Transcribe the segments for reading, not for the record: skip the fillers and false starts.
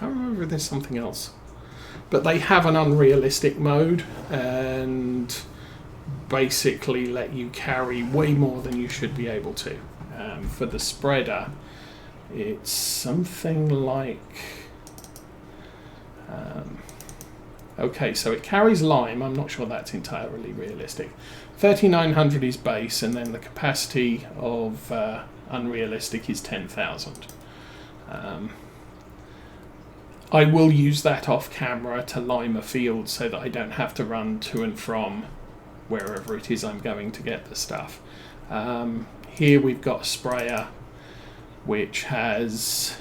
can't remember if there's something else. But they have an unrealistic mode and basically let you carry way more than you should be able to. For the spreader, it's something like... okay, so it carries lime. I'm not sure that's entirely realistic. 3900 is base, and then the capacity of unrealistic is 10,000. I will use that off camera to lime a field so that I don't have to run to and from wherever it is I'm going to get the stuff. Here we've got a sprayer which has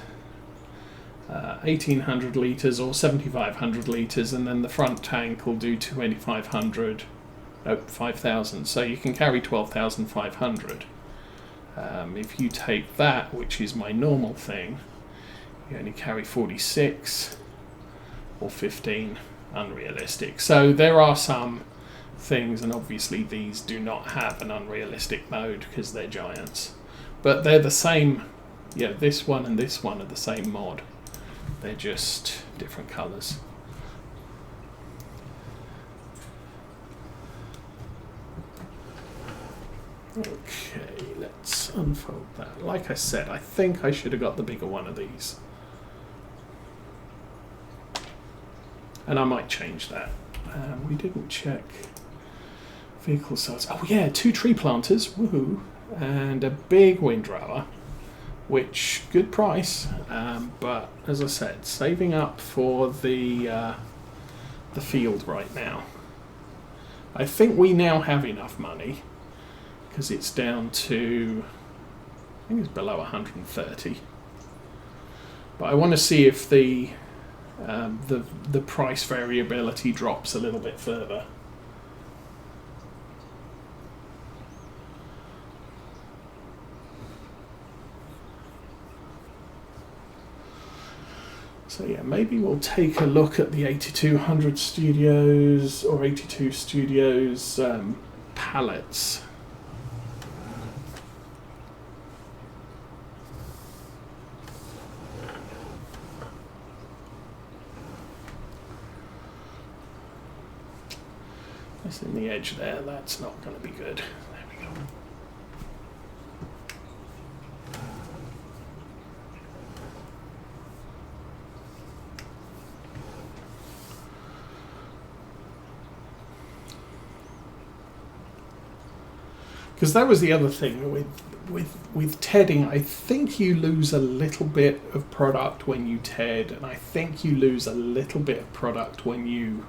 1800 litres or 7500 litres, and then the front tank will do 5,000, so you can carry 12,500. If you take that, which is my normal thing, you only carry 46 or 15 unrealistic. So there are some things, and obviously these do not have an unrealistic mode because they're giants, but they're the same. Yeah, this one and this one are the same mod. They're just different colours. Okay, let's unfold that. Like I said, I think I should have got the bigger one of these. And I might change that. We didn't check vehicle size. Oh yeah, 2 tree planters, woohoo, and a big windrower, which, good price, but as I said, saving up for the field right now. I think we now have enough money, because it's down to, I think it's below 130. But I want to see if the price variability drops a little bit further. So yeah, maybe we'll take a look at the 8200 Studios or 82 Studios pallets. That's in the edge there, that's not going to be good. There we go. Because that was the other thing with tedding. I think you lose a little bit of product when you ted, and I think you lose a little bit of product when you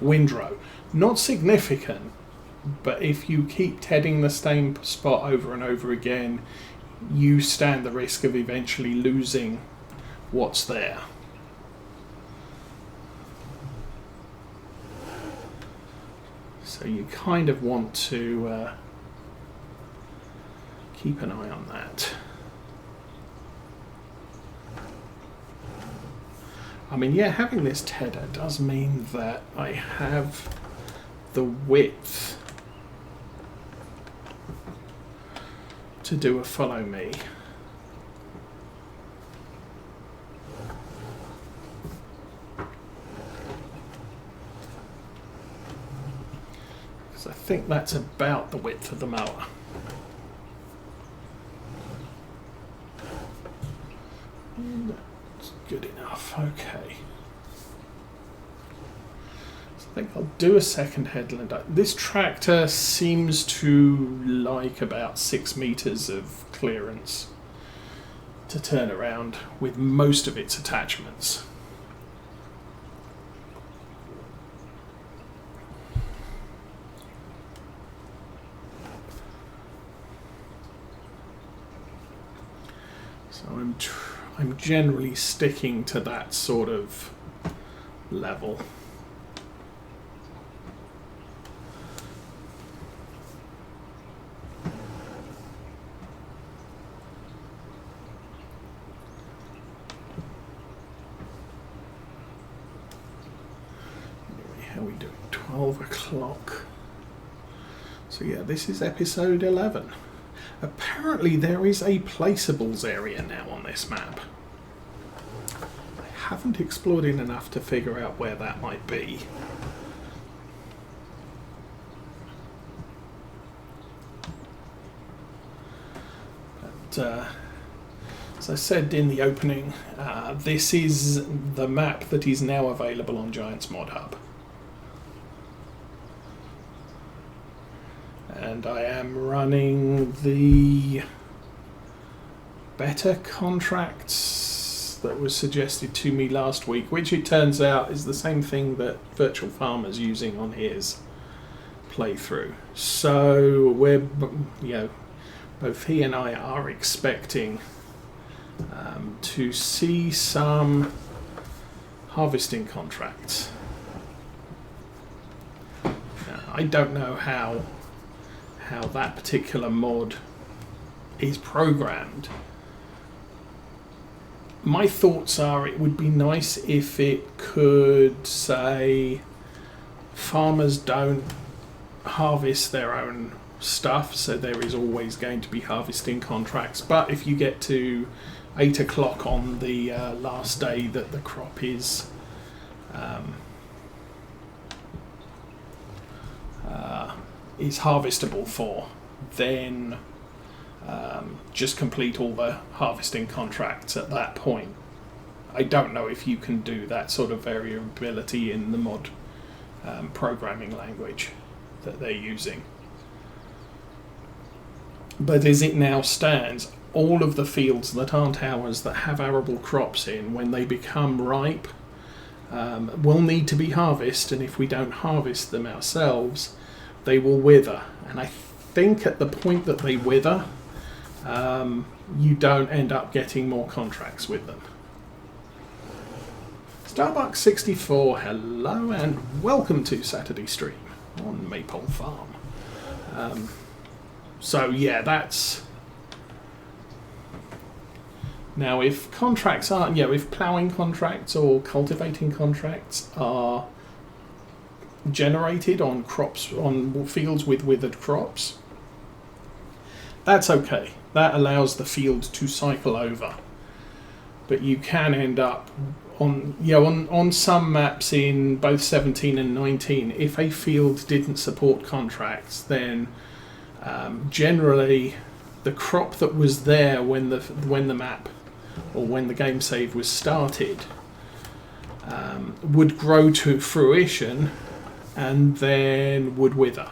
windrow. Not significant, but if you keep tedding the same spot over and over again, you stand the risk of eventually losing what's there. So you kind of want to keep an eye on that. I mean, yeah, having this tedder does mean that I have the width to do a follow me. I think that's about the width of the mower. That's good enough, okay. So I think I'll do a second headland. This tractor seems to like about 6 meters of clearance to turn around with most of its attachments. I'm generally sticking to that sort of level. How are we doing? 12 o'clock. So yeah, this is episode 11. Apparently there is a placeables area now on this map. haven't explored it enough to figure out where that might be. But, as I said in the opening, this is the map that is now available on Giants Mod Hub. And I am running the beta contracts that was suggested to me last week, which it turns out is the same thing that Virtual Farmer's using on his playthrough. So we're, both he and I are expecting to see some harvesting contracts. Now, I don't know how that particular mod is programmed. My thoughts are it would be nice if it could say farmers don't harvest their own stuff, so there is always going to be harvesting contracts, but if you get to 8 o'clock on the last day that the crop is harvestable for, then just complete all the harvesting contracts at that point. I don't know if you can do that sort of variability in the mod programming language that they're using. But as it now stands, all of the fields that aren't ours that have arable crops in, when they become ripe, will need to be harvested, and if we don't harvest them ourselves, they will wither. And I think at the point that they wither, you don't end up getting more contracts with them. Starbucks64, hello and welcome to Saturday Stream on Maypole Farm. So yeah, that's... Now if contracts are, if ploughing contracts or cultivating contracts are generated on crops, on fields with withered crops, that's okay. That allows the field to cycle over. But you can end up on some maps in both 17 and 19, if a field didn't support contracts, then generally the crop that was there when the map or when the game save was started would grow to fruition and then would wither.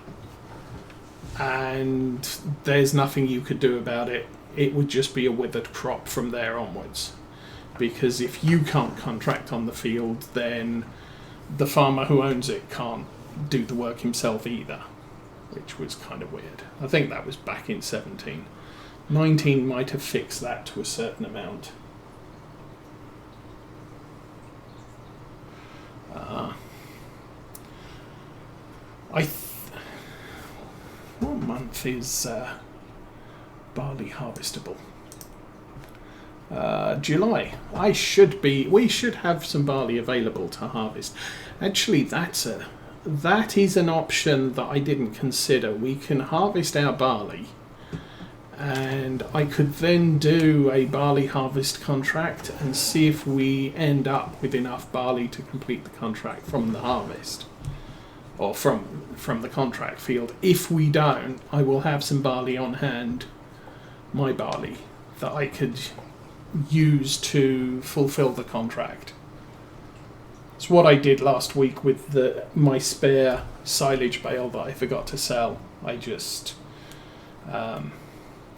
And there's nothing you could do about it. It would just be a withered crop from there onwards. Because if you can't contract on the field, then the farmer who owns it can't do the work himself either, which was kind of weird. I think that was back in 17. 19 might have fixed that to a certain amount. What month is barley harvestable? July. We should have some barley available to harvest. Actually, that is an option that I didn't consider. We can harvest our barley, and I could then do a barley harvest contract and see if we end up with enough barley to complete the contract from the harvest, or from the contract field. If we don't, I will have some barley on hand, my barley, that I could use to fulfill the contract. It's what I did last week with my spare silage bale that I forgot to sell. I just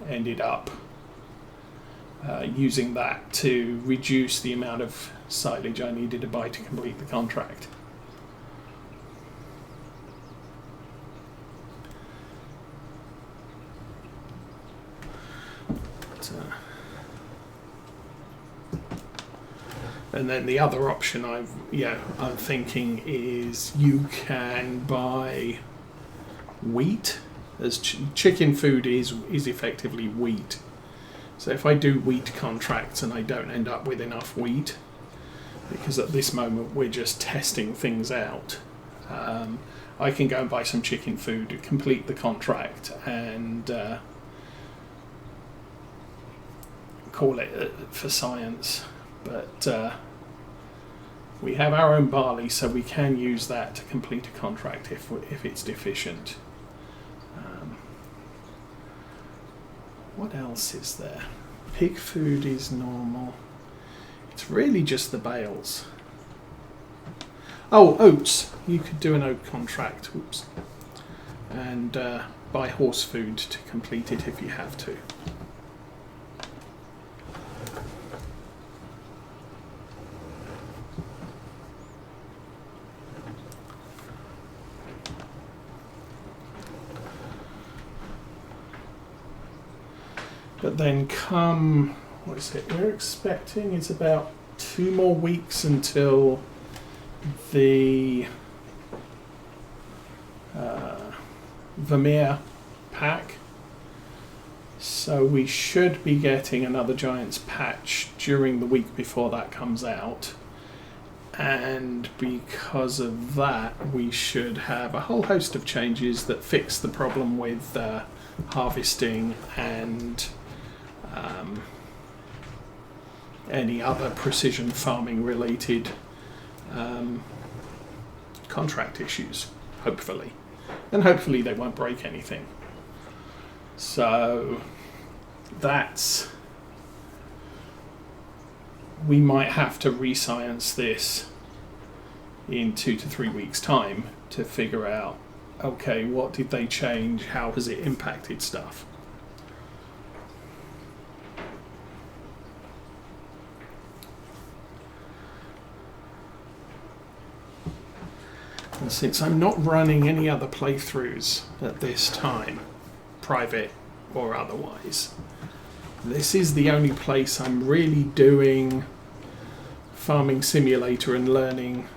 ended up using that to reduce the amount of silage I needed to buy to complete the contract. And then the other option I'm thinking is you can buy wheat, as chicken food is effectively wheat. So if I do wheat contracts and I don't end up with enough wheat, because at this moment we're just testing things out, I can go and buy some chicken food, complete the contract, and call it for science. But We have our own barley, so we can use that to complete a contract if it's deficient. What else is there? Pig food is normal. It's really just the bales. Oh, oats. You could do an oat contract. Oops. And buy horse food to complete it if you have to. But then come, what is it? We're expecting it's about 2 more weeks until the Vermeer pack. So we should be getting another Giants patch during the week before that comes out. And because of that, we should have a whole host of changes that fix the problem with harvesting and any other precision farming related contract issues, hopefully. And hopefully they won't break anything. So that's... we might have to re-science this in 2 to 3 weeks' time to figure out, okay, what did they change? How has it impacted stuff? And since I'm not running any other playthroughs at this time, private or otherwise, this is the only place I'm really doing Farming Simulator and learning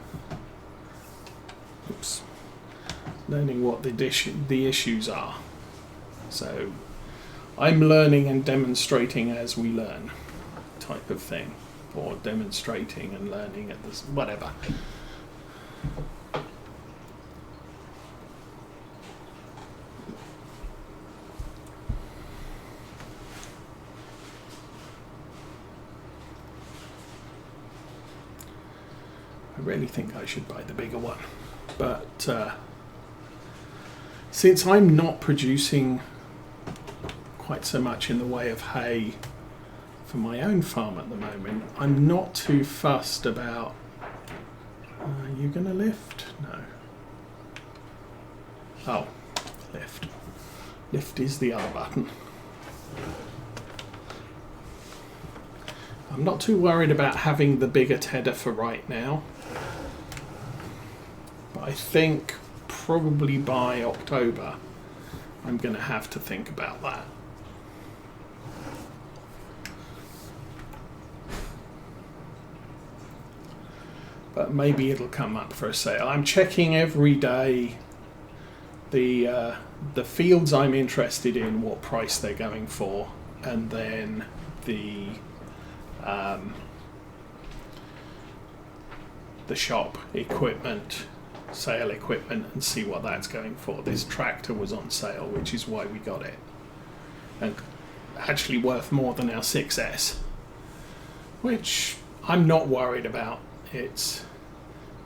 what the issues are. So I'm learning and demonstrating as we learn type of thing, or demonstrating and learning at this, whatever. I really think I should buy the bigger one, but since I'm not producing quite so much in the way of hay for my own farm at the moment, I'm not too fussed about... Are you going to lift? No. Oh, lift. Lift is the other button. I'm not too worried about having the bigger tedder for right now. But I think probably by October I'm going to have to think about that. But maybe it'll come up for a sale. I'm checking every day the fields I'm interested in, what price they're going for, and then the shop equipment, sale equipment, and see what that's going for. This tractor was on sale, which is why we got it, and actually worth more than our 6S, which I'm not worried about. It's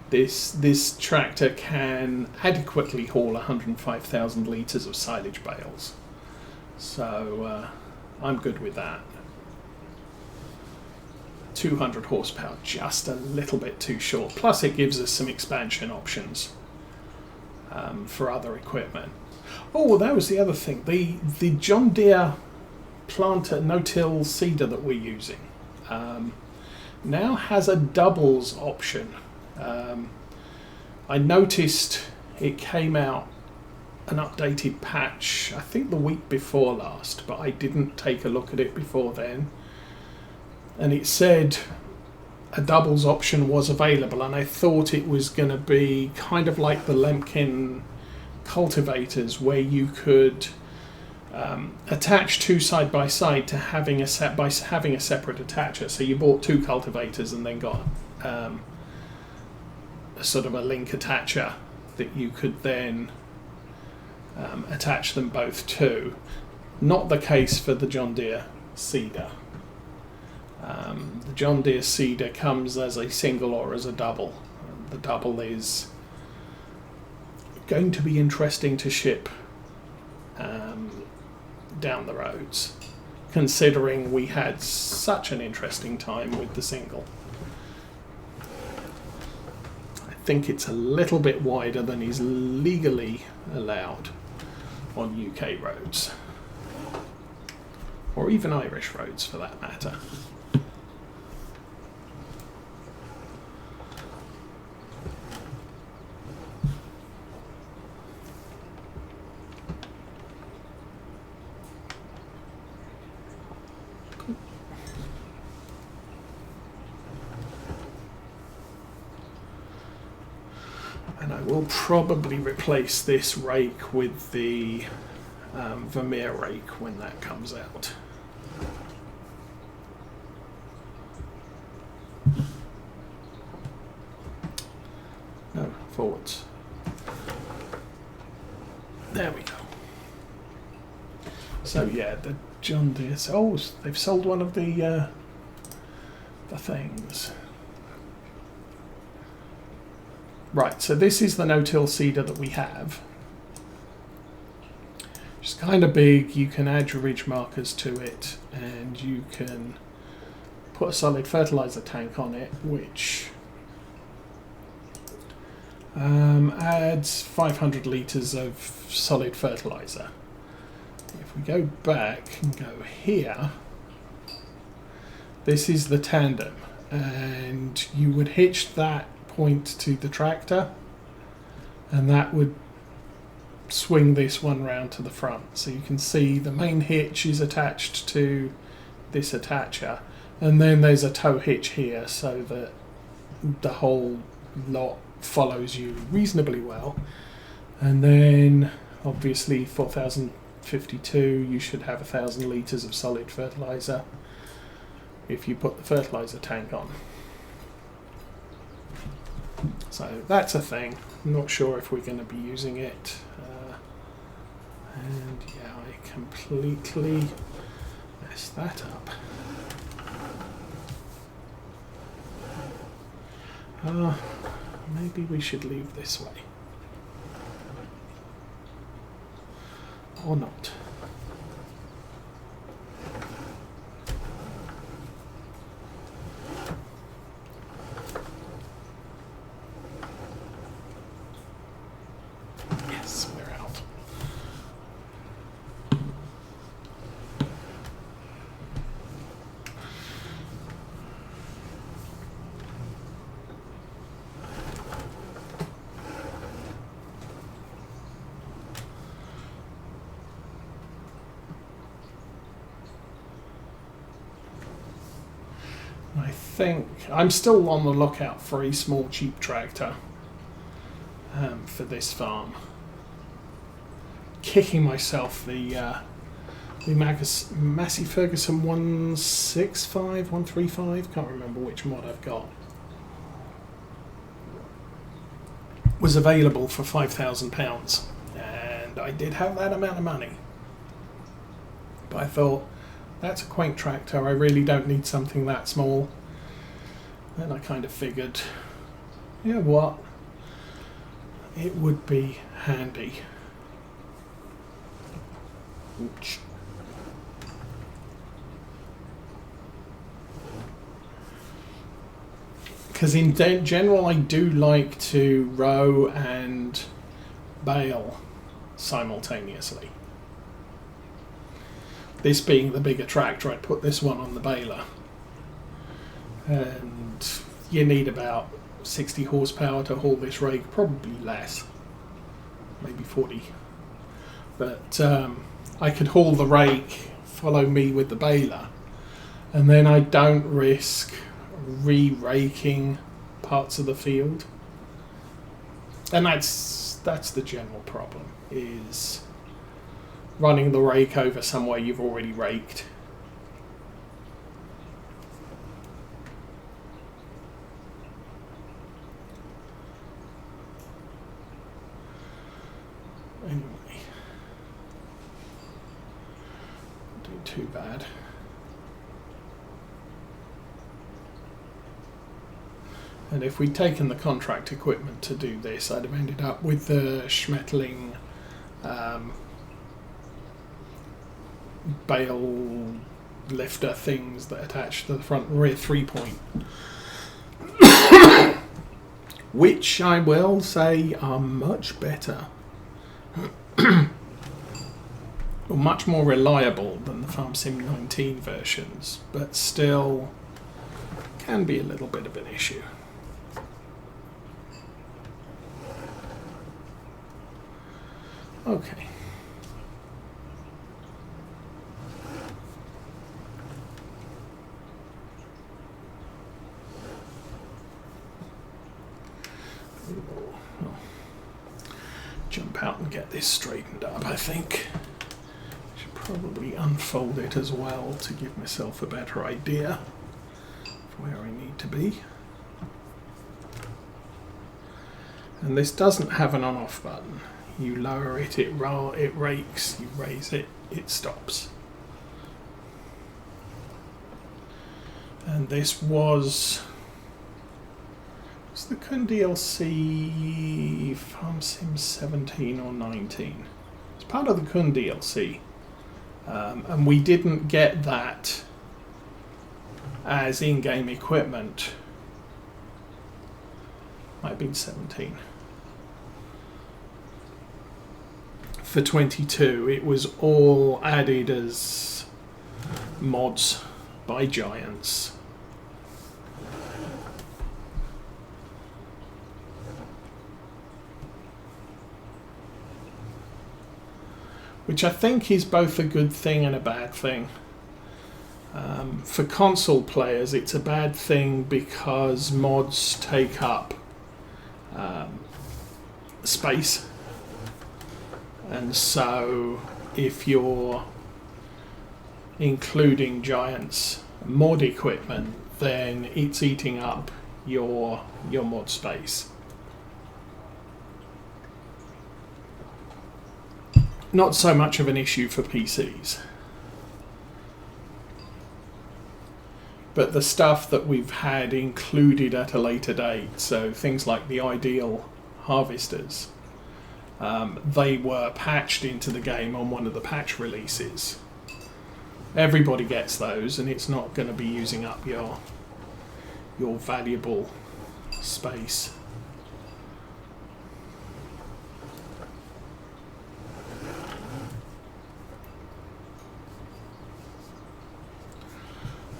this tractor can adequately haul 105,000 litres of silage bales, so I'm good with that. 200 horsepower, just a little bit too short. Plus it gives us some expansion options for other equipment. Oh, that was the other thing. The John Deere planter no-till seeder that we're using now has a doubles option. I noticed it came out an updated patch, I think the week before last, but I didn't take a look at it before then. And it said a doubles option was available, and I thought it was going to be kind of like the Lemkin cultivators, where you could attach two side by side to having a separate attacher. So you bought two cultivators and then got a sort of a link attacher that you could then attach them both to. Not the case for the John Deere seeder. The John Deere seeder comes as a single or as a double. The double is going to be interesting to ship down the roads, considering we had such an interesting time with the single. I think it's a little bit wider than is legally allowed on UK roads, or even Irish roads for that matter. And I will probably replace this rake with the Vermeer rake when that comes out. No, forwards. There we go. So yeah, the John Deere. Oh, they've sold one of the things. Right, so this is the no-till seeder that we have. It's kind of big. You can add your ridge markers to it, and you can put a solid fertilizer tank on it, which adds 500 litres of solid fertilizer. If we go back and go here, this is the tandem, and you would hitch that point to the tractor, and that would swing this one round to the front. So you can see the main hitch is attached to this attacher, and then there's a tow hitch here so that the whole lot follows you reasonably well. And then obviously 4052, you should have 1,000 litres of solid fertilizer if you put the fertilizer tank on. So that's a thing. I'm not sure if we're going to be using it. And yeah, I completely messed that up. Maybe we should leave this way. Or not. Yes, we're out. I think I'm still on the lookout for a small cheap tractor for this farm. Kicking myself, the Massey Ferguson 165, 135, can't remember which mod I've got, was available for £5,000, and I did have that amount of money. But I thought, that's a quaint tractor, I really don't need something that small. And I kind of figured, you know what, it would be handy. Ooch. Because in general I do like to row and bale simultaneously. This being the bigger tractor, I'd put this one on the baler. And you need about 60 horsepower to haul this rake, probably less, maybe 40. But I could haul the rake, follow me with the baler, and then I don't risk re-raking parts of the field. And that's the general problem, is running the rake over somewhere you've already raked. Anyway, not doing too bad. And if we'd taken the contract equipment to do this, I'd have ended up with the Schmetterling bale lifter things that attach to the front and rear 3-point. Which I will say are much better. Or much more reliable than the Farm Sim 19 versions, but still can be a little bit of an issue. Okay. I'll jump out and get this straightened up, I think. Should probably unfold it as well to give myself a better idea of where I need to be. And this doesn't have an on-off button. You lower it, it rakes, you raise it, it stops. And this was the Kun DLC Farm Sim 17 or 19. It's part of the Kun DLC. And we didn't get that as in-game equipment. Might have been 17. For 22, it was all added as mods by Giants. Which I think is both a good thing and a bad thing. For console players, it's a bad thing because mods take up space. And so if you're including Giants mod equipment, then it's eating up your mod space. Not so much of an issue for PCs. But the stuff that we've had included at a later date, so things like the ideal harvesters, they were patched into the game on one of the patch releases. Everybody gets those, and it's not going to be using up your valuable space.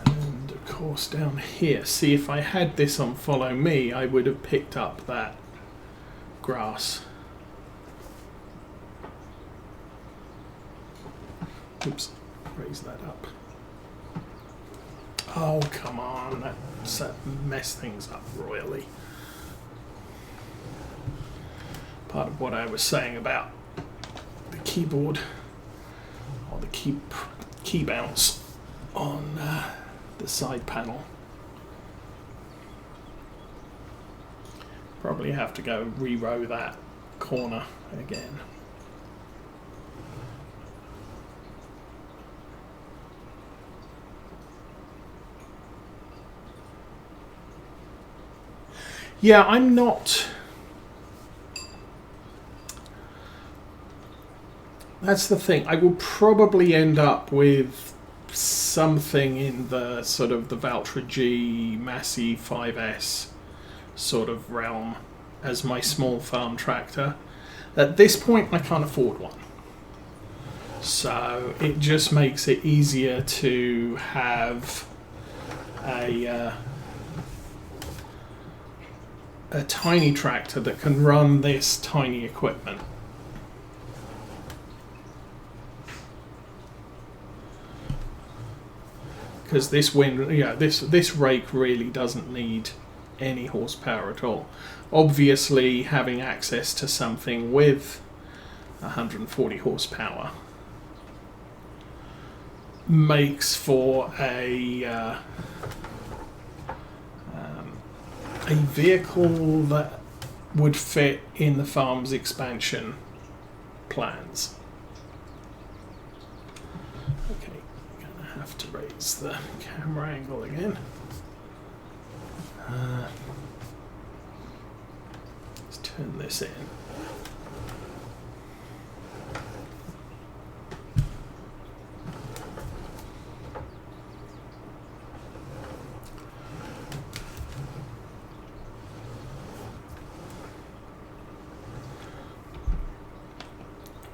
And of course down here, see, if I had this on Follow Me, I would have picked up that grass. Oops, raise that up. Oh, come on, that messed things up royally. Part of what I was saying about the keyboard, or the key bounce on the side panel. Probably have to go re-row that corner again. Yeah, I'm not... That's the thing. I will probably end up with something in the sort of the Valtra G Massey 5S sort of realm as my small farm tractor. At this point, I can't afford one. So it just makes it easier to have a tiny tractor that can run this tiny equipment. Because this this rake really doesn't need any horsepower at all. Obviously, having access to something with 140 horsepower makes for a vehicle that would fit in the farm's expansion plans. Okay, I'm going to have to raise the camera angle again. turn this in.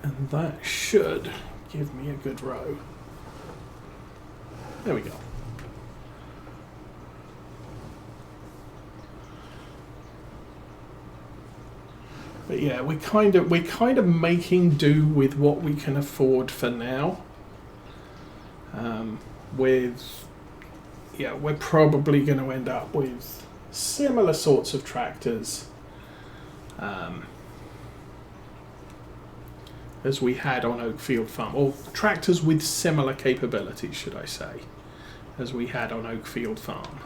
And that should give me a good row. There we go. But yeah, we're kind of making do with what we can afford for now. We're probably going to end up with similar sorts of tractors as we had on Oakfield Farm, or tractors with similar capabilities, should I say, as we had on Oakfield Farm.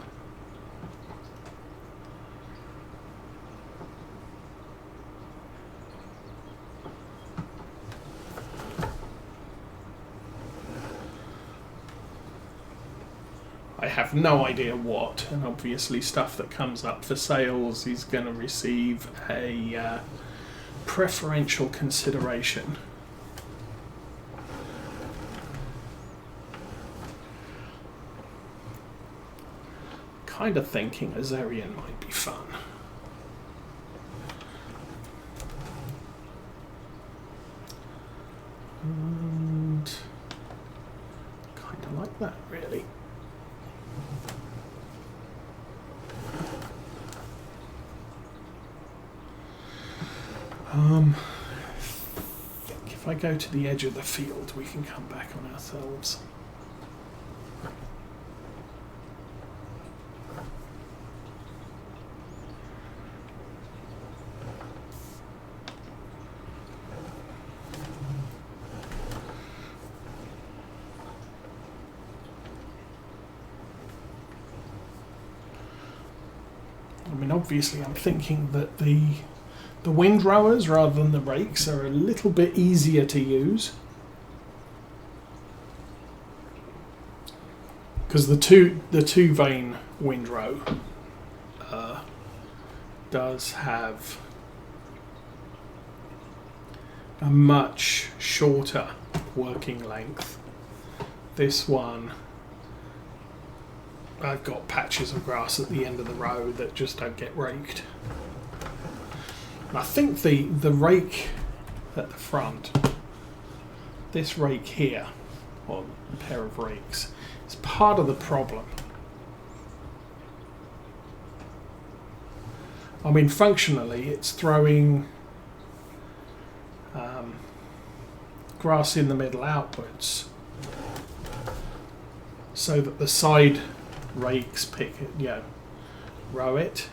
I have no idea what, and obviously stuff that comes up for sales is going to receive a preferential consideration. Kind of thinking a Zerion might be fun. And kind of like that, really. I think if I go to the edge of the field, we can come back on ourselves. I mean, obviously I'm thinking that the windrowers rather than the rakes are a little bit easier to use, because the two vane windrow does have a much shorter working length. This one, I've got patches of grass at the end of the row that just don't get raked. And I think the rake at the front, this rake here, or a pair of rakes, is part of the problem. I mean, functionally, it's throwing grass in the middle outwards, so that the side rakes pick it, row it,